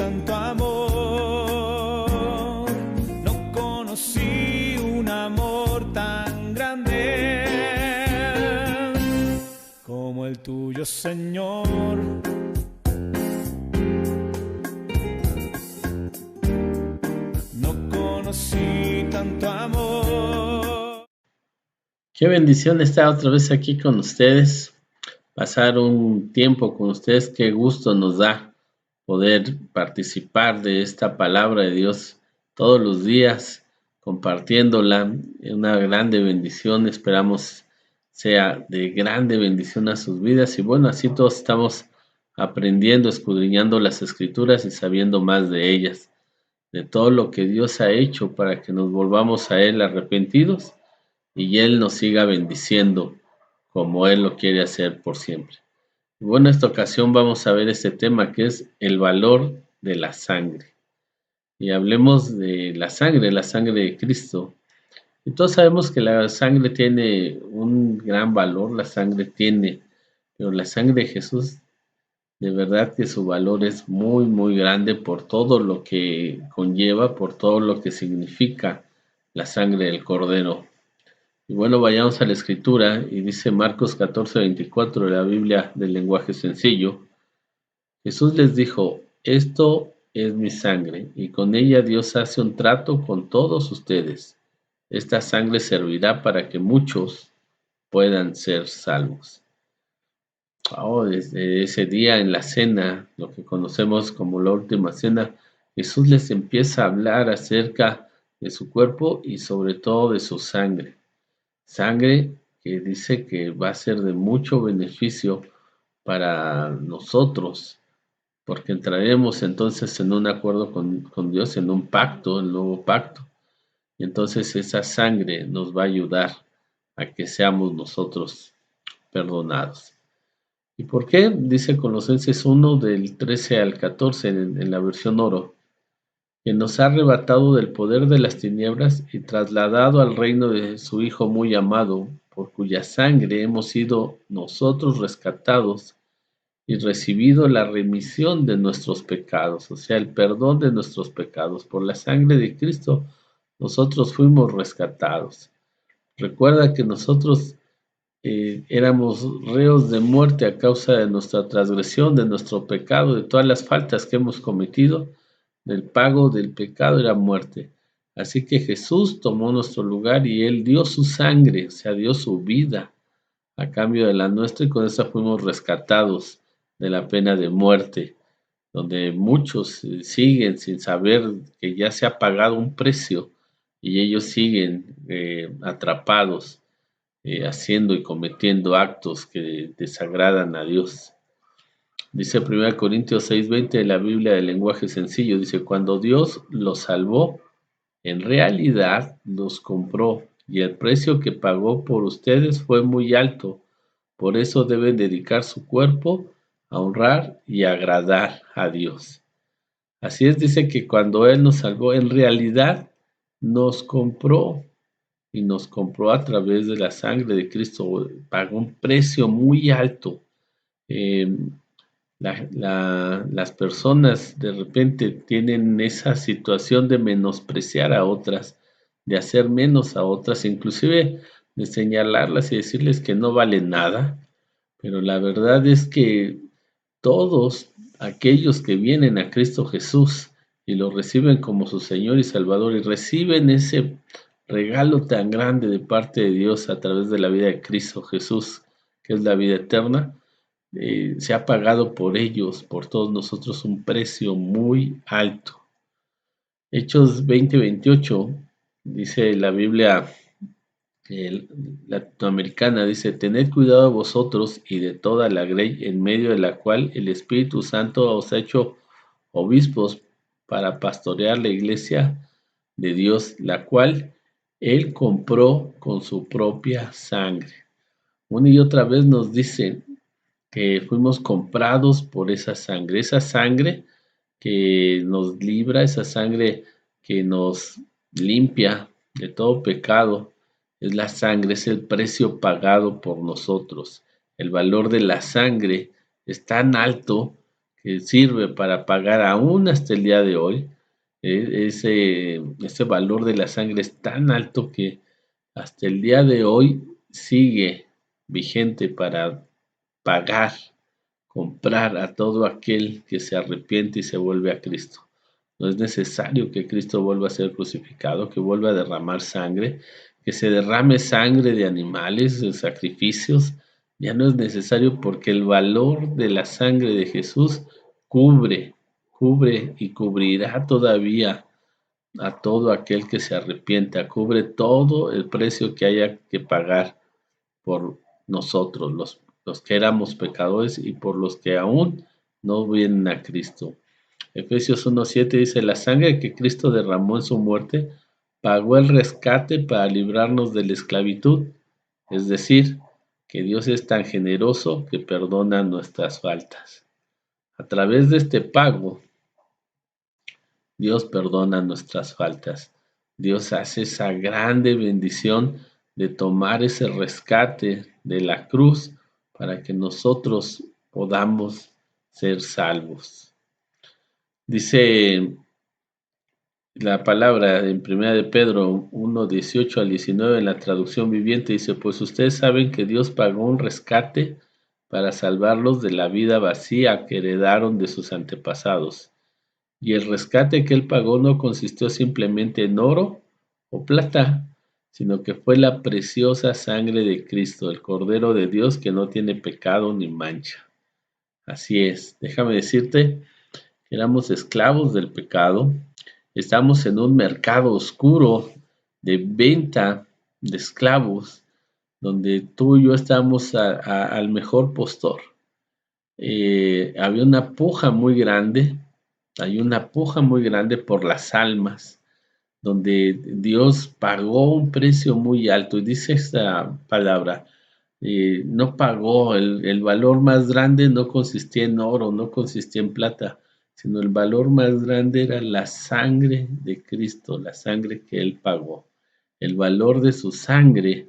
tanto amor, no conocí un amor tan grande como el tuyo, Señor. No conocí tanto amor. Qué bendición estar otra vez aquí con ustedes, pasar un tiempo con ustedes. Qué gusto nos da poder participar de esta palabra de Dios todos los días, compartiéndola. Una grande bendición, esperamos sea de grande bendición a sus vidas. Y bueno, así todos estamos aprendiendo, escudriñando las Escrituras y sabiendo más de ellas, de todo lo que Dios ha hecho para que nos volvamos a Él arrepentidos y Él nos siga bendiciendo como Él lo quiere hacer por siempre. Y bueno, en esta ocasión vamos a ver este tema que es el valor de la sangre. Y hablemos de la sangre de Cristo. Y todos sabemos que la sangre tiene un gran valor, pero la sangre de Jesús, de verdad que su valor es muy, muy grande por todo lo que conlleva, por todo lo que significa la sangre del Cordero. Y bueno, vayamos a la Escritura, y dice Marcos 14:24 de la Biblia del lenguaje sencillo. Jesús les dijo: esto es mi sangre, y con ella Dios hace un trato con todos ustedes. Esta sangre servirá para que muchos puedan ser salvos. Desde ese día en la cena, lo que conocemos como la última cena, Jesús les empieza a hablar acerca de su cuerpo y sobre todo de su sangre. Sangre que dice que va a ser de mucho beneficio para nosotros, porque entraremos entonces en un acuerdo con Dios, en un pacto, el nuevo pacto. Y entonces esa sangre nos va a ayudar a que seamos nosotros perdonados. ¿Y por qué? Dice Colosenses 1 del 13 al 14 en la versión oro, que nos ha arrebatado del poder de las tinieblas y trasladado al reino de su Hijo muy amado, por cuya sangre hemos sido nosotros rescatados y recibido la remisión de nuestros pecados, o sea, el perdón de nuestros pecados. Por la sangre de Cristo nosotros fuimos rescatados. Recuerda que nosotros éramos reos de muerte a causa de nuestra transgresión, de nuestro pecado, de todas las faltas que hemos cometido. El pago del pecado era muerte. Así que Jesús tomó nuestro lugar y Él dio su sangre, o sea, dio su vida a cambio de la nuestra, y con esa fuimos rescatados de la pena de muerte, donde muchos siguen sin saber que ya se ha pagado un precio y ellos siguen atrapados, haciendo y cometiendo actos que desagradan a Dios. Dice 1 Corintios 6:20 de la Biblia del lenguaje sencillo, dice: cuando Dios los salvó, en realidad los compró, y el precio que pagó por ustedes fue muy alto. Por eso deben dedicar su cuerpo a honrar y agradar a Dios. Así es, dice que cuando Él nos salvó, en realidad nos compró, y nos compró a través de la sangre de Cristo. Pagó un precio muy alto. Eh, las personas de repente tienen esa situación de menospreciar a otras, de hacer menos a otras, inclusive de señalarlas y decirles que no valen nada. Pero la verdad es que todos aquellos que vienen a Cristo Jesús y lo reciben como su Señor y Salvador, y reciben ese regalo tan grande de parte de Dios a través de la vida de Cristo Jesús, que es la vida eterna, se ha pagado por ellos, por todos nosotros, un precio muy alto. Hechos 20:28 dice la Biblia latinoamericana, dice: tened cuidado de vosotros y de toda la grey en medio de la cual el Espíritu Santo os ha hecho obispos para pastorear la iglesia de Dios, la cual Él compró con su propia sangre. Una y otra vez nos dice que fuimos comprados por esa sangre que nos libra, esa sangre que nos limpia de todo pecado. Es la sangre, es el precio pagado por nosotros. El valor de la sangre es tan alto que sirve para pagar aún hasta el día de hoy. Ese valor de la sangre es tan alto que hasta el día de hoy sigue vigente para pagar, comprar a todo aquel que se arrepiente y se vuelve a Cristo. No es necesario que Cristo vuelva a ser crucificado, que vuelva a derramar sangre, que se derrame sangre de animales, de sacrificios. Ya no es necesario porque el valor de la sangre de Jesús cubre y cubrirá todavía a todo aquel que se arrepienta, cubre todo el precio que haya que pagar por nosotros, los que éramos pecadores y por los que aún no vienen a Cristo. Efesios 1:7 dice, la sangre que Cristo derramó en su muerte pagó el rescate para librarnos de la esclavitud. Es decir, que Dios es tan generoso que perdona nuestras faltas. A través de este pago, Dios perdona nuestras faltas. Dios hace esa grande bendición de tomar ese rescate de la cruz para que nosotros podamos ser salvos. Dice la palabra en 1 de Pedro 1:18 al 19 en la traducción viviente, dice, pues ustedes saben que Dios pagó un rescate para salvarlos de la vida vacía que heredaron de sus antepasados. Y el rescate que él pagó no consistió simplemente en oro o plata, sino que fue la preciosa sangre de Cristo, el Cordero de Dios que no tiene pecado ni mancha. Así es, déjame decirte que éramos esclavos del pecado, estamos en un mercado oscuro de venta de esclavos, donde tú y yo estamos al mejor postor. Había una puja muy grande, hay una puja muy grande por las almas, donde Dios pagó un precio muy alto. Y dice esta palabra, no pagó, el valor más grande no consistía en oro, no consistía en plata, sino el valor más grande era la sangre de Cristo, la sangre que Él pagó. El valor de su sangre,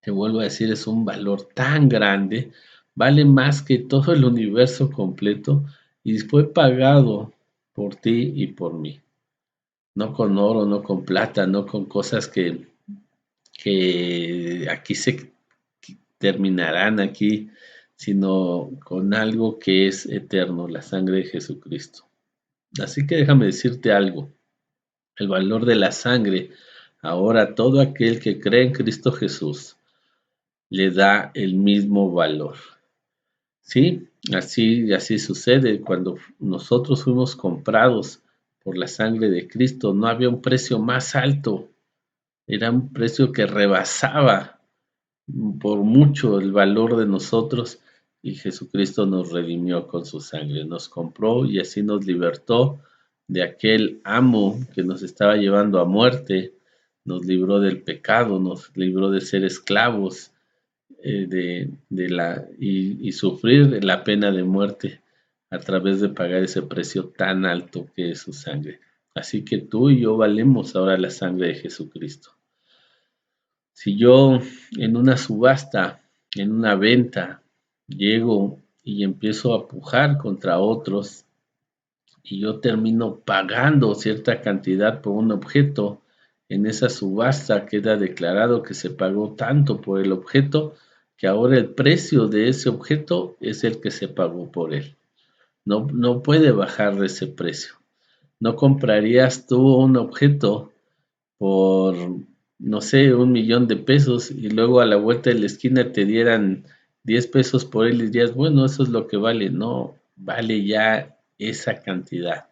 te vuelvo a decir, es un valor tan grande, vale más que todo el universo completo y fue pagado por ti y por mí. No con oro, no con plata, no con cosas que aquí se terminarán aquí, sino con algo que es eterno, la sangre de Jesucristo. Así que déjame decirte algo, el valor de la sangre, ahora todo aquel que cree en Cristo Jesús le da el mismo valor. Sí, así sucede cuando nosotros fuimos comprados por la sangre de Cristo, no había un precio más alto, era un precio que rebasaba por mucho el valor de nosotros y Jesucristo nos redimió con su sangre, nos compró y así nos libertó de aquel amo que nos estaba llevando a muerte, nos libró del pecado, nos libró de ser esclavos y sufrir la pena de muerte a través de pagar ese precio tan alto que es su sangre. Así que tú y yo valemos ahora la sangre de Jesucristo. Si yo en una subasta, en una venta, llego y empiezo a pujar contra otros y yo termino pagando cierta cantidad por un objeto, en esa subasta queda declarado que se pagó tanto por el objeto que ahora el precio de ese objeto es el que se pagó por él. No puede bajar de ese precio. No comprarías tú un objeto por, no sé, 1,000,000 de pesos y luego a la vuelta de la esquina te dieran 10 pesos por él y dirías, bueno, eso es lo que vale. No, vale ya esa cantidad.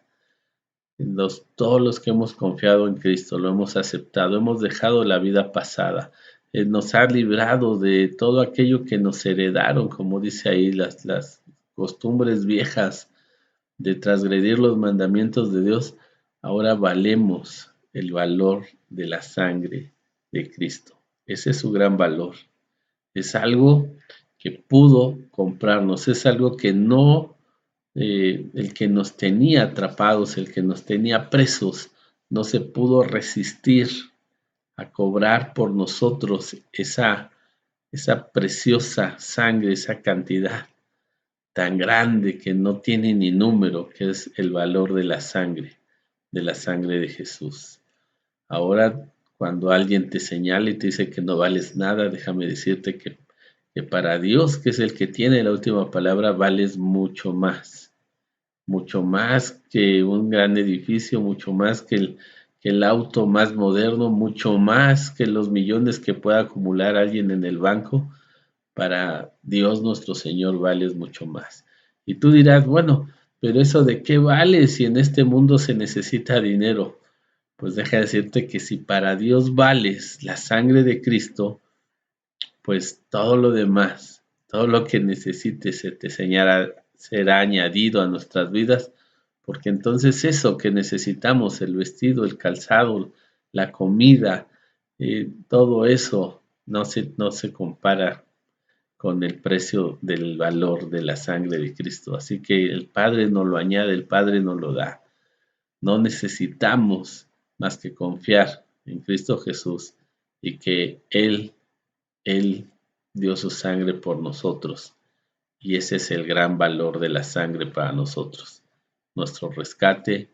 Todos los que hemos confiado en Cristo, lo hemos aceptado, hemos dejado la vida pasada, nos ha librado de todo aquello que nos heredaron, como dice ahí, las costumbres viejas de transgredir los mandamientos de Dios. Ahora valemos el valor de la sangre de Cristo. Ese es su gran valor. Es algo que pudo comprarnos, es algo que no el que nos tenía atrapados, el que nos tenía presos, no se pudo resistir a cobrar por nosotros esa preciosa sangre, esa cantidad. tan grande que no tiene ni número, que es el valor de la sangre de Jesús. Ahora, cuando alguien te señala y te dice que no vales nada, déjame decirte que para Dios, que es el que tiene la última palabra, vales mucho más que un gran edificio, mucho más que el auto más moderno, mucho más que los millones que pueda acumular alguien en el banco. Para Dios nuestro Señor vales mucho más. Y tú dirás, bueno, pero eso de qué vale si en este mundo se necesita dinero. Pues deja decirte que si para Dios vales la sangre de Cristo, pues todo lo demás, todo lo que necesites se te será añadido a nuestras vidas, porque entonces eso que necesitamos, el vestido, el calzado, la comida, todo eso no se compara con el precio del valor de la sangre de Cristo. Así que el Padre nos lo añade, el Padre nos lo da. No necesitamos más que confiar en Cristo Jesús y que Él dio su sangre por nosotros. Y ese es el gran valor de la sangre para nosotros. Nuestro rescate,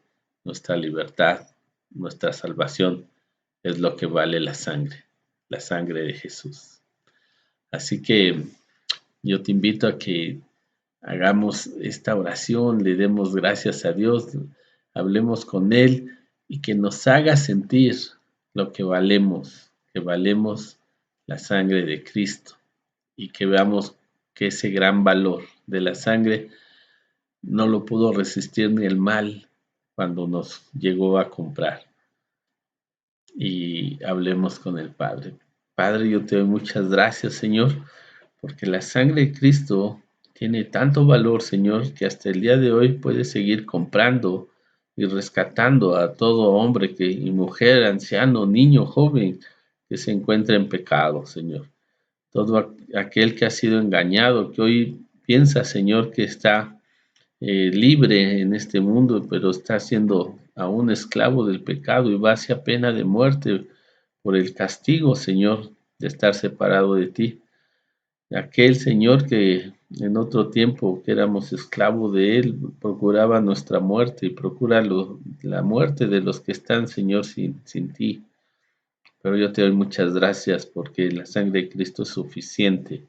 nuestra libertad, nuestra salvación es lo que vale la sangre de Jesús. Así que yo te invito a que hagamos esta oración, le demos gracias a Dios, hablemos con Él y que nos haga sentir lo que valemos la sangre de Cristo y que veamos que ese gran valor de la sangre no lo pudo resistir ni el mal cuando nos llegó a comprar. Y hablemos con el Padre. Padre, yo te doy muchas gracias, Señor, porque la sangre de Cristo tiene tanto valor, Señor, que hasta el día de hoy puedes seguir comprando y rescatando a todo hombre y mujer, anciano, niño, joven que se encuentra en pecado, Señor. Todo aquel que ha sido engañado, que hoy piensa, Señor, que está libre en este mundo, pero está siendo aún esclavo del pecado y va hacia pena de muerte por el castigo, Señor, de estar separado de ti. Aquel Señor que en otro tiempo que éramos esclavos de Él, procuraba nuestra muerte y procura la muerte de los que están, Señor, sin ti. Pero yo te doy muchas gracias porque la sangre de Cristo es suficiente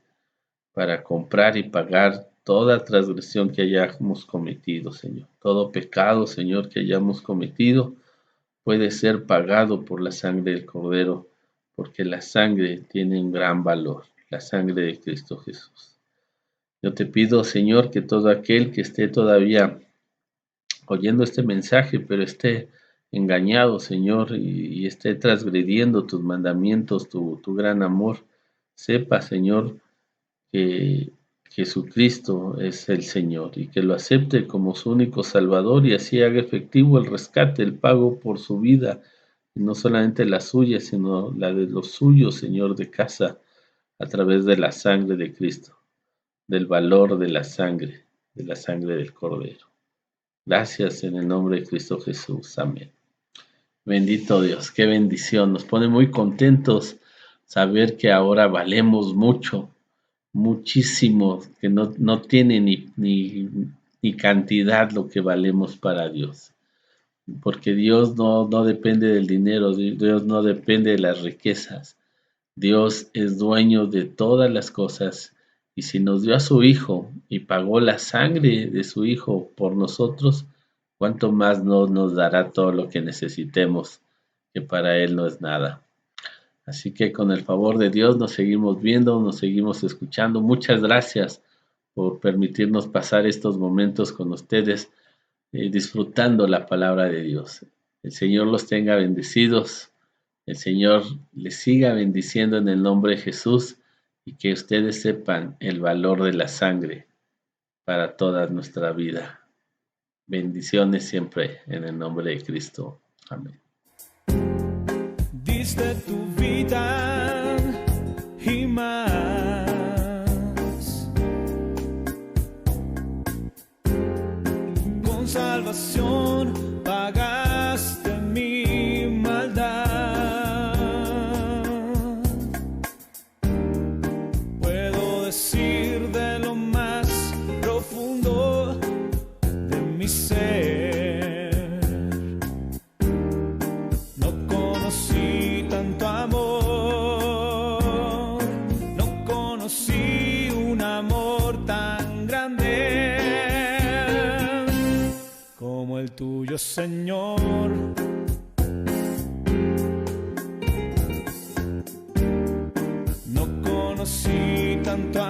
para comprar y pagar toda transgresión que hayamos cometido, Señor. Todo pecado, Señor, que hayamos cometido puede ser pagado por la sangre del Cordero, porque la sangre tiene un gran valor, la sangre de Cristo Jesús. Yo te pido, Señor, que todo aquel que esté todavía oyendo este mensaje, pero esté engañado, Señor, y esté transgrediendo tus mandamientos, tu gran amor, sepa, Señor, que Jesucristo es el Señor y que lo acepte como su único Salvador y así haga efectivo el rescate, el pago por su vida, y no solamente la suya, sino la de los suyos, Señor, de casa, a través de la sangre de Cristo, del valor de la sangre del Cordero. Gracias en el nombre de Cristo Jesús. Amén. Bendito Dios, qué bendición. Nos pone muy contentos saber que ahora valemos mucho, muchísimo, que no tiene ni cantidad lo que valemos para Dios. Porque Dios no depende del dinero, Dios no depende de las riquezas. Dios es dueño de todas las cosas y si nos dio a su Hijo y pagó la sangre de su Hijo por nosotros, ¿cuánto más no nos dará todo lo que necesitemos, que para Él no es nada? Así que con el favor de Dios nos seguimos viendo, nos seguimos escuchando. Muchas gracias por permitirnos pasar estos momentos con ustedes, disfrutando la palabra de Dios. El Señor los tenga bendecidos. El Señor les siga bendiciendo en el nombre de Jesús y que ustedes sepan el valor de la sangre para toda nuestra vida. Bendiciones siempre en el nombre de Cristo. Amén. Diste tu vida y más. Con salvación pagaste mi maldad. Puedo decir de lo más profundo Señor. No conocí tanto